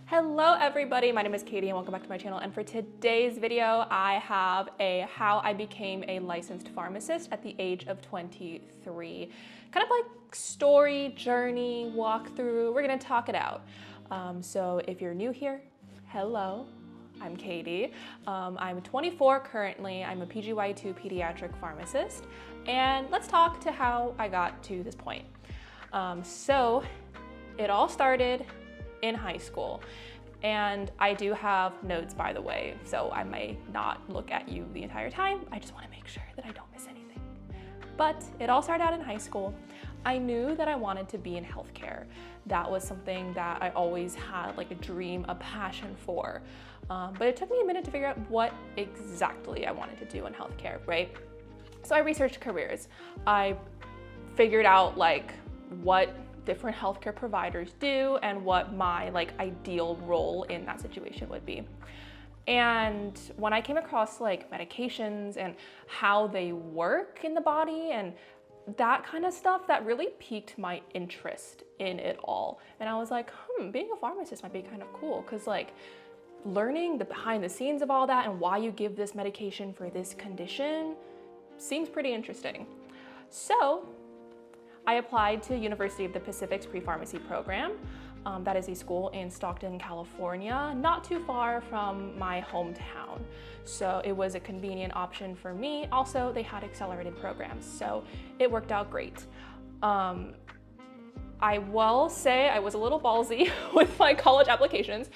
Hello everybody, my name is Katie and welcome back to my channel, and for today's video I have a how I became a licensed pharmacist at the age of 23. Kind of like story, journey, walkthrough. We're gonna talk it out. So if you're new here, hello, I'm Katie. I'm 24 currently. I'm a PGY2 pediatric pharmacist, and let's talk to how I got to this point. So it all started in high school. And I do have notes, by the way, so I may not look at you the entire time. I just want to make sure that I don't miss anything. But it all started out in high school. I knew that I wanted to be in healthcare. That was something that I always had like a dream, a passion for. But it took me a minute to figure out what exactly I wanted to do in healthcare, right? So I researched careers. I figured out like what different healthcare providers do and what my like ideal role in that situation would be. And when I came across like medications and how they work in the body and that kind of stuff, that really piqued my interest in it all. And I was like, being a pharmacist might be kind of cool, because like learning the behind the scenes of all that and why you give this medication for this condition seems pretty interesting. So I applied to University of the Pacific's pre-pharmacy program. That is a school in Stockton, California, not too far from my hometown. So it was a convenient option for me. Also, they had accelerated programs, so it worked out great. I will say I was a little ballsy with my college applications.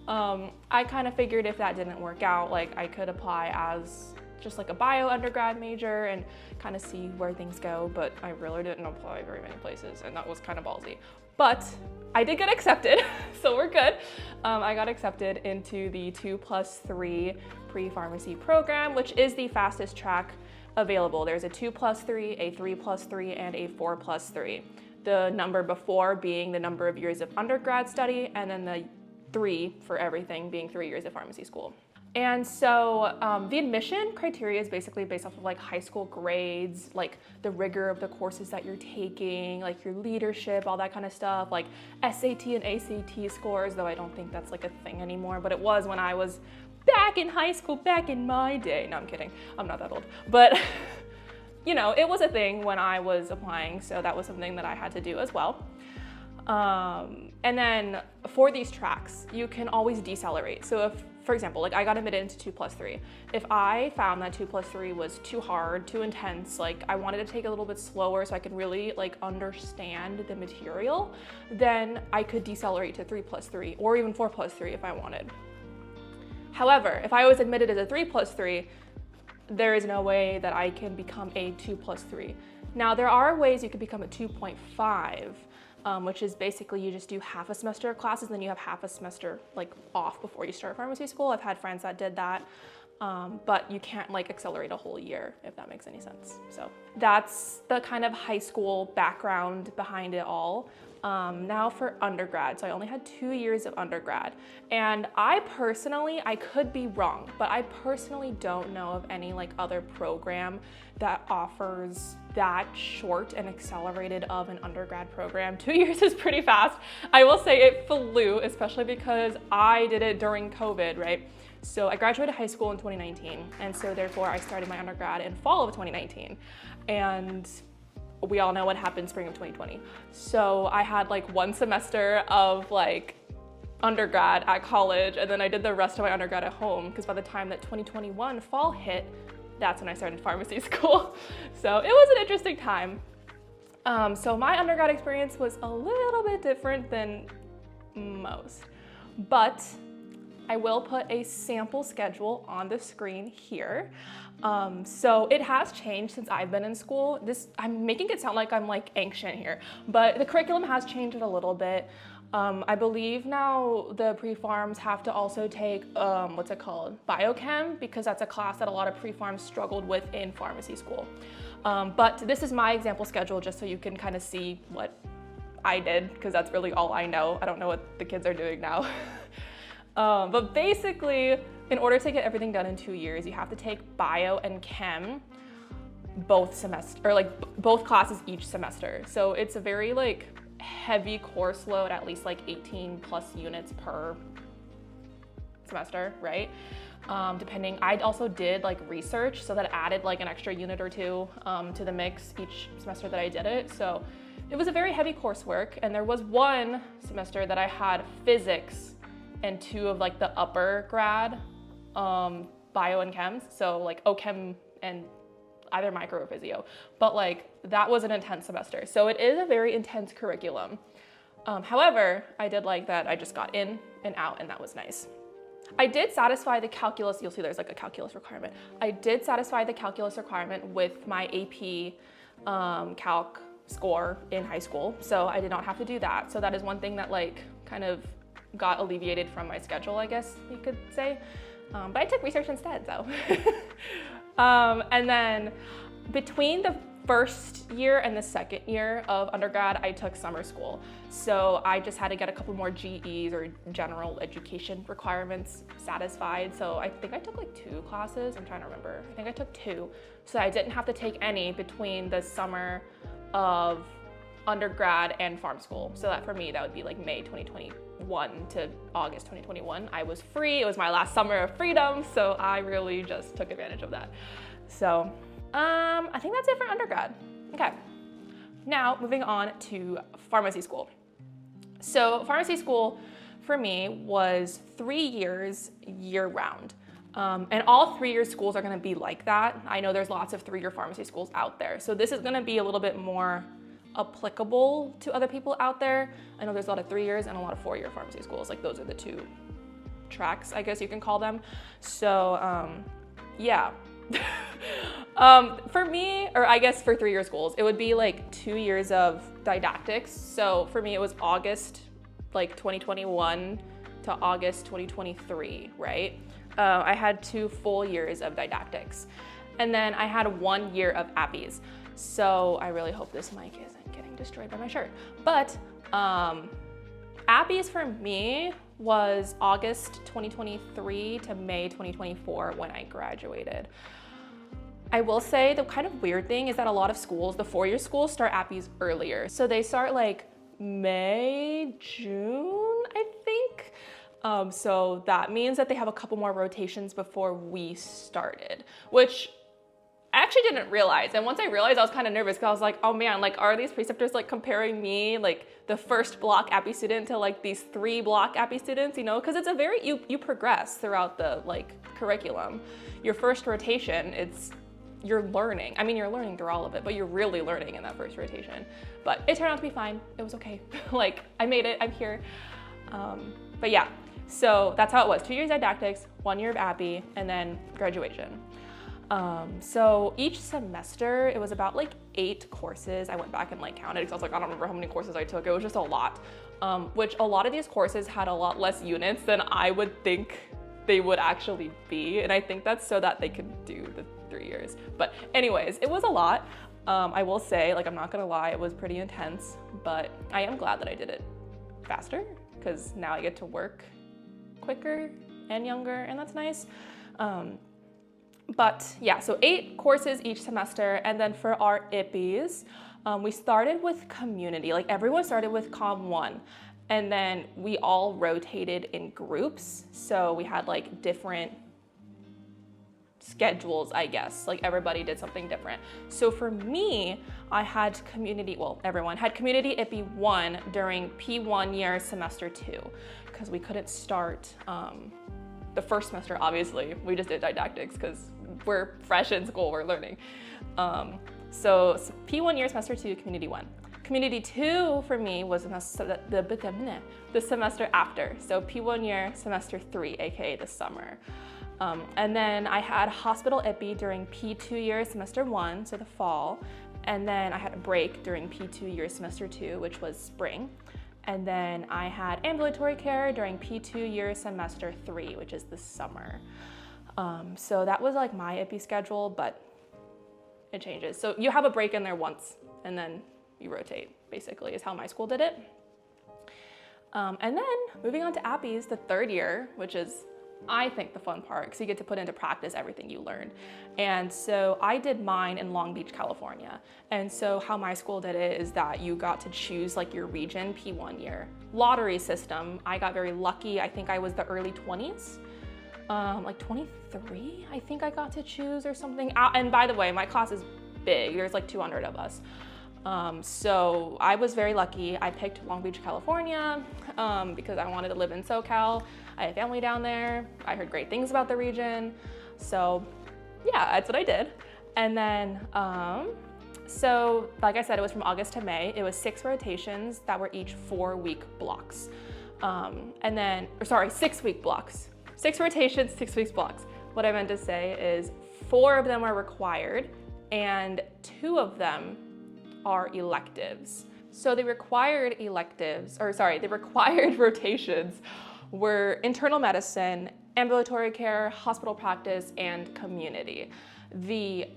I kind of figured if that didn't work out, like I could apply as just like a bio undergrad major and kind of see where things go, but I really didn't apply very many places, and that was kind of ballsy. But I did get accepted, so we're good. I got accepted into the 2+3 pre-pharmacy program, which is the fastest track available. There's a 2+3, a 3+3, and a 4+3. The number before being the number of years of undergrad study, and then the 3 for everything being 3 years of pharmacy school. And so the admission criteria is basically based off of like high school grades, like the rigor of the courses that you're taking, like your leadership, all that kind of stuff, like SAT and ACT scores, though I don't think that's like a thing anymore, but it was when I was back in high school, back in my day. No, I'm kidding, I'm not that old. But you know, it was a thing when I was applying, so that was something that I had to do as well. And then for these tracks, you can always decelerate. So if, for example, like I got admitted into 2+3. If I found that 2+3 was too hard, too intense, like I wanted to take it a little bit slower so I could really like understand the material, then I could decelerate to 3+3 or even 4+3 if I wanted. However, if I was admitted as a 3+3, there is no way that I can become a 2+3. Now there are ways you could become a 2.5. Which is basically you just do half a semester of classes, then you have half a semester like off before you start pharmacy school. I've had friends that did that, but you can't like accelerate a whole year, if that makes any sense. So that's the kind of high school background behind it all. Now for undergrad, so I only had 2 years of undergrad, and I could be wrong, but I personally don't know of any like other program that offers that short and accelerated of an undergrad program. 2 years is pretty fast. I will say it flew, especially because I did it during COVID, right? So I graduated high school in 2019, and so therefore I started my undergrad in fall of 2019. And we all know what happened spring of 2020. So I had like 1 semester of like undergrad at college, and then I did the rest of my undergrad at home, because by the time that 2021 fall hit, that's when I started pharmacy school. So it was an interesting time. So my undergrad experience was a little bit different than most, but I will put a sample schedule on the screen here. So it has changed since I've been in school. I'm making it sound like I'm like ancient here, but the curriculum has changed a little bit. I believe now the pre-pharms have to also take, what's it called? Biochem, because that's a class that a lot of pre-pharms struggled with in pharmacy school. But this is my example schedule just so you can kind of see what I did, because that's really all I know. I don't know what the kids are doing now. But basically, in order to get everything done in 2 years, you have to take bio and chem both classes each semester. So it's a very like heavy course load, at least like 18 plus units per semester, right? Depending, I also did like research, so that added like an extra unit or two to the mix each semester that I did it. So it was a very heavy coursework, and there was one semester that I had physics and 2 of like the upper grad bio and chems, so like OChem and either micro or physio, but like that was an intense semester. So it is a very intense curriculum. However, I did like that I just got in and out, and that was nice. I did satisfy the calculus, you'll see there's like a calculus requirement. I did satisfy the calculus requirement with my AP calc score in high school, so I did not have to do that. So that is one thing that like kind of got alleviated from my schedule, I guess you could say. But I took research instead, so. And then between the first year and the second year of undergrad, I took summer school. So I just had to get a couple more GEs or general education requirements satisfied. So I think I took like 2 classes, I'm trying to remember. I think I took 2. So I didn't have to take any between the summer of undergrad and pharm school. So that for me, that would be like May 2021 to August 2021. I was free, it was my last summer of freedom, so I really just took advantage of that. So I think that's it for undergrad. Okay, now moving on to pharmacy school. So pharmacy school for me was 3 years year round. And all 3-year schools are gonna be like that. I know there's lots of 3-year pharmacy schools out there. So this is gonna be a little bit more applicable to other people out there. I know there's a lot of 3 years and a lot of 4-year pharmacy schools. Like those are the 2 tracks, I guess you can call them. So yeah. For me, or I guess for 3-year schools, it would be like 2 years of didactics. So for me, it was August like 2021 to August 2023, right? I had 2 full years of didactics. And then I had 1 year of APPEs. So I really hope this mic isn't getting destroyed by my shirt. But APPEs for me was August 2023 to May 2024 when I graduated. I will say the kind of weird thing is that a lot of schools, the 4-year schools, start APPEs earlier. So they start like May, June, I think. So that means that they have a couple more rotations before we started, which I actually didn't realize. And once I realized, I was kind of nervous because I was like, oh man, like are these preceptors like comparing me, like the first block APPE student to like these 3 block APPE students, you know? Because it's a very, you progress throughout the like curriculum. Your first rotation, you're learning. I mean, you're learning through all of it, but you're really learning in that first rotation. But it turned out to be fine. It was okay. Like I made it, I'm here. But yeah, so that's how it was. 2 years didactics, 1 year of APPE, and then graduation. So each semester it was about like 8 courses. I went back and like counted because I was like, I don't remember how many courses I took. It was just a lot, which a lot of these courses had a lot less units than I would think they would actually be. And I think that's so that they could do the 3 years. But anyways, it was a lot. I will say, like, I'm not gonna lie, it was pretty intense, but I am glad that I did it faster because now I get to work quicker and younger, and that's nice. But yeah, so 8 courses each semester. And then for our IPPEs, we started with community, like everyone started with Com 1. And then we all rotated in groups. So we had like different schedules, I guess, like everybody did something different. So for me, I had community, well, everyone had community IPPE 1 during P1 year semester 2, because we couldn't start the first semester, obviously. We just did didactics because we're fresh in school, we're learning. So P1 year semester 2, community 1. Community 2 for me was the semester after. So P1 year semester 3, aka the summer. And then I had hospital IPPE during P2 year semester 1, so the fall. And then I had a break during P2 year semester 2, which was spring. And then I had ambulatory care during P2 year semester 3, which is the summer. So that was like my IPPE schedule, but it changes. So you have a break in there once, and then you rotate, basically, is how my school did it. And then moving on to APPEs, the 3rd year, which is I think, the fun part, because you get to put into practice everything you learned. And so I did mine in Long Beach, California. And so how my school did it is that you got to choose like your region P1 year. Lottery system, I got very lucky. I think I was the early 20s, like 23, I think I got to choose or something. And by the way, my class is big. There's like 200 of us. So I was very lucky. I picked Long Beach, California, because I wanted to live in SoCal. I had family down there. I heard great things about the region. So yeah, that's what I did. And then, so like I said, it was from August to May. It was 6 rotations that were each 4-week blocks. 6-week blocks. 6 rotations, 6 weeks blocks. What I meant to say is 4 of them are required and 2 of them are electives. So the required rotations were internal medicine, ambulatory care, hospital practice, and community. The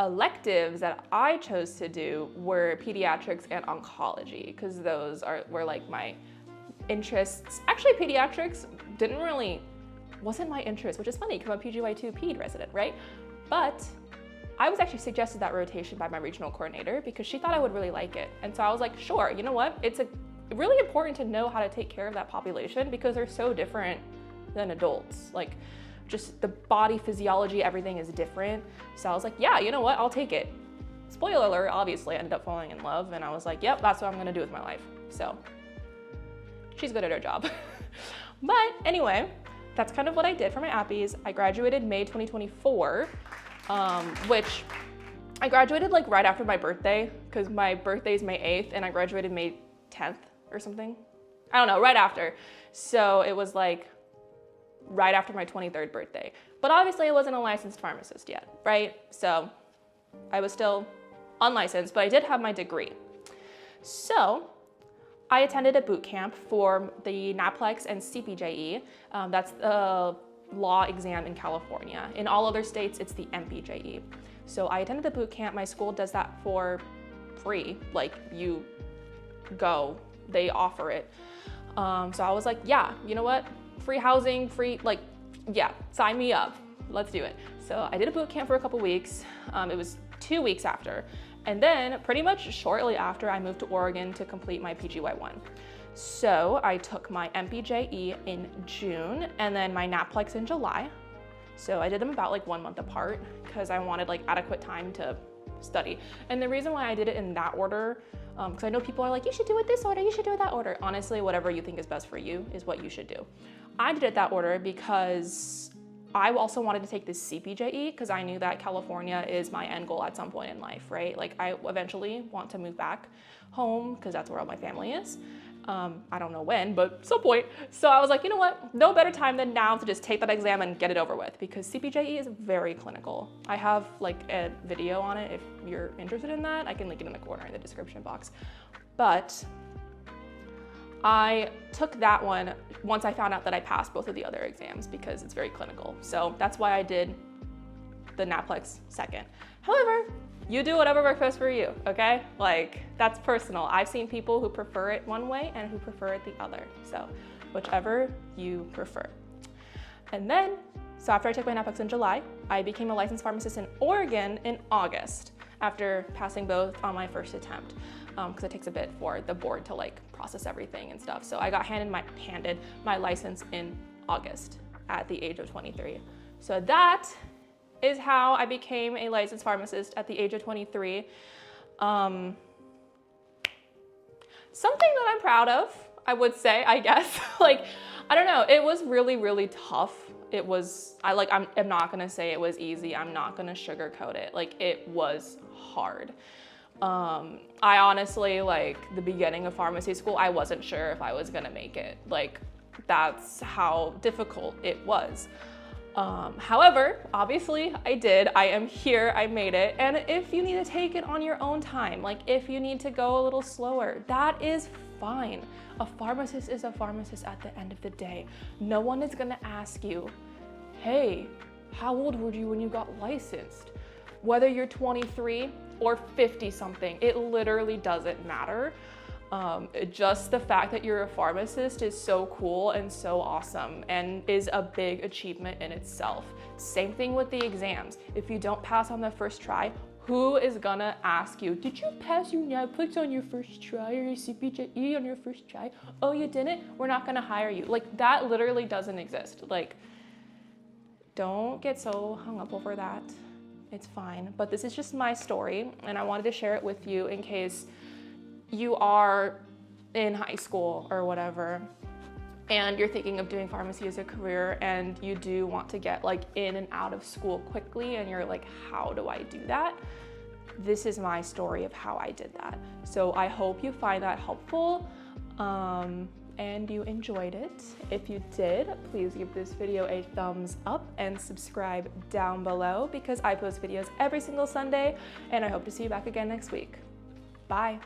electives that I chose to do were pediatrics and oncology, because those were like my interests. Actually, pediatrics wasn't my interest, which is funny because I'm a PGY2 ped resident, right? But I was actually suggested that rotation by my regional coordinator because she thought I would really like it. And so I was like, sure, you know what? It's really important to know how to take care of that population because they're so different than adults. Like, just the body physiology, everything is different. So I was like, yeah, you know what? I'll take it. Spoiler alert, obviously I ended up falling in love and I was like, yep, that's what I'm gonna do with my life. So she's good at her job. But anyway, that's kind of what I did for my appies. I graduated May 2024, which I graduated like right after my birthday because my birthday is May 8th and I graduated May 10th or something. I don't know, right after. So it was like right after my 23rd birthday. But obviously I wasn't a licensed pharmacist yet, right? So I was still unlicensed, but I did have my degree. So I attended a boot camp for the NAPLEX and CPJE. That's the law exam in California. In all other states, it's the MPJE. So I attended the boot camp. My school does that for free. Like, you go, they offer it. So I was like, yeah, you know what? Free housing, yeah, sign me up. Let's do it. So I did a boot camp for a couple weeks. It was 2 weeks after. And then pretty much shortly after, I moved to Oregon to complete my PGY1. So I took my MPJE in June and then my NAPLEX in July. So I did them about like 1 month apart because I wanted like adequate time to study. And the reason why I did it in that order, because I know people are like, you should do it this order, you should do it that order. Honestly, whatever you think is best for you is what you should do. I did it that order because I also wanted to take this CPJE because I knew that California is my end goal at some point in life, right? Like, I eventually want to move back home because that's where all my family is. I don't know when, but some point. So I was like, you know what? No better time than now to just take that exam and get it over with because CPJE is very clinical. I have like a video on it if you're interested in that. I can link it in the corner in the description box. But I took that one once I found out that I passed both of the other exams because it's very clinical. So that's why I did the NAPLEX second. However, you do whatever works best for you, okay? Like, that's personal. I've seen people who prefer it one way and who prefer it the other. So whichever you prefer. And then, so after I took my NAPLEX in July, I became a licensed pharmacist in Oregon in August after passing both on my first attempt. Because it takes a bit for the board to like process everything and stuff. So I got handed my license in August at the age of 23. So that is how I became a licensed pharmacist at the age of 23. Something that I'm proud of, I would say, I guess. Like, I don't know, it was really, really tough. It was, I'm not gonna say it was easy. I'm not gonna sugarcoat it. Like, it was hard. I honestly, like, the beginning of pharmacy school, I wasn't sure if I was gonna make it. Like, that's how difficult it was. However, obviously I did. I am here, I made it. And if you need to take it on your own time, like if you need to go a little slower, that is fine. A pharmacist is a pharmacist at the end of the day. No one is gonna ask you, hey, how old were you when you got licensed? Whether you're 23 or 50 something, it literally doesn't matter. Just the fact that you're a pharmacist is so cool and so awesome and is a big achievement in itself. Same thing with the exams. If you don't pass on the first try, who is gonna ask you, did you pass your NAPLEX on your first try or your CPJE on your first try? Oh, you didn't? We're not gonna hire you. Like, that literally doesn't exist. Like, don't get so hung up over that. It's fine. But this is just my story, and I wanted to share it with you in case you are in high school or whatever, and you're thinking of doing pharmacy as a career, and you do want to get like in and out of school quickly, and you're like, how do I do that? This is my story of how I did that. So I hope you find that helpful and you enjoyed it. If you did, please give this video a thumbs up and subscribe down below because I post videos every single Sunday, and I hope to see you back again next week. Bye.